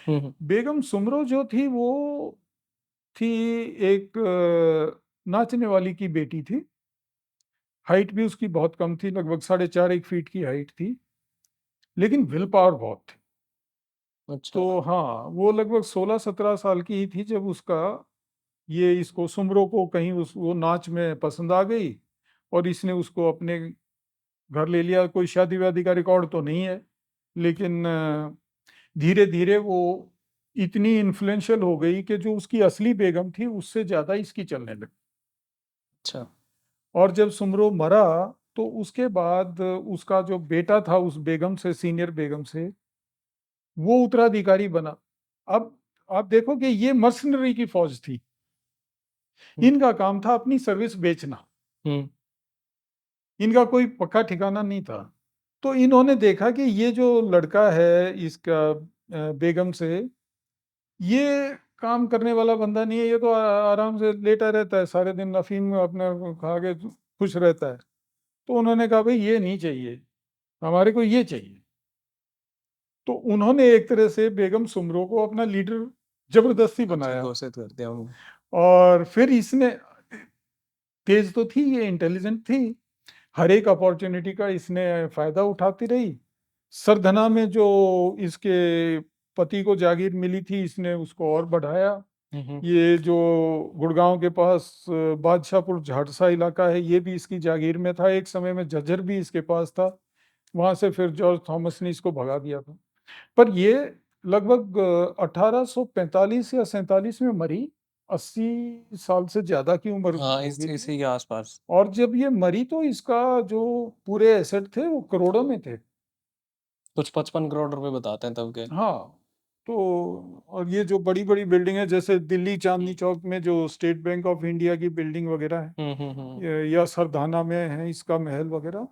बेगम सुमरो जो थी वो थी एक नाचने वाली की बेटी थी। हाइट भी उसकी बहुत कम थी, लगभग 4.5 1 फीट की हाइट थी, लेकिन विल पावर बहुत थी। अच्छा। तो हाँ, वो लगभग 16-17 साल की ही थी जब उसका ये इसको सुमरो को कहीं उस वो नाच में पसंद आ गई और इसने उसको अपने घर ले लिया। कोई शादी वादी का रिकॉर्ड तो नहीं है, लेकिन धीरे धीरे वो इतनी इन्फ्लुएंशियल हो गई कि जो उसकी असली बेगम थी उससे ज्यादा इसकी चलने लगी। अच्छा। और जब सुमरो मरा तो उसके बाद उसका जो बेटा था उस बेगम से, सीनियर बेगम से, वो उत्तराधिकारी बना। अब आप देखो कि ये मर्सनरी की फौज थी, हम्म। इनका काम था अपनी सर्विस बेचना, हम्म। इनका कोई पक्का ठिकाना नहीं था। तो इन्होंने देखा कि ये जो लड़का है इसका बेगम से, ये काम करने वाला बंदा नहीं है, ये तो आराम से लेटा रहता है सारे दिन, अफीम अपने खा के खुश रहता है। तो उन्होंने कहा भाई ये नहीं चाहिए, हमारे को ये चाहिए। तो उन्होंने एक तरह से बेगम सुमरो को अपना लीडर जबरदस्ती अच्छा, बनाया। घोषित कर दिया उनको। और फिर इसने, तेज तो थी ये, इंटेलिजेंट थी, हर एक अपॉर्चुनिटी का इसने फायदा उठाती रही। सरधना में जो इसके पति को जागीर मिली थी इसने उसको और बढ़ाया। हम्म। ये जो गुड़गांव के पास बादशाहपुर झाड़सा इलाका है, ये भी इसकी जागीर में था। एक समय में झज्जर भी इसके पास था, वहां से फिर जॉर्ज थॉमस ने इसको भगा दिया था। पर ये लगभग 1845 या 47 में मरी, 80 साल से ज्यादा की उम्र हाँ, हो इस गई थी। इसी के आसपास। और जब ये मरी तो इसका जो पूरे एसेट थे वो करोड़ों में थे। कुछ 55 करोड़ रुपए बताते हैं तब के। हाँ। तो और ये जो बड़ी बड़ी बिल्डिंग है, जैसे दिल्ली चांदनी चौक में जो स्टेट बैंक ऑफ इंडिया की बिल्डिंग वगैरह है, हम्म। या सरधाना में है इसका महल वगैरह,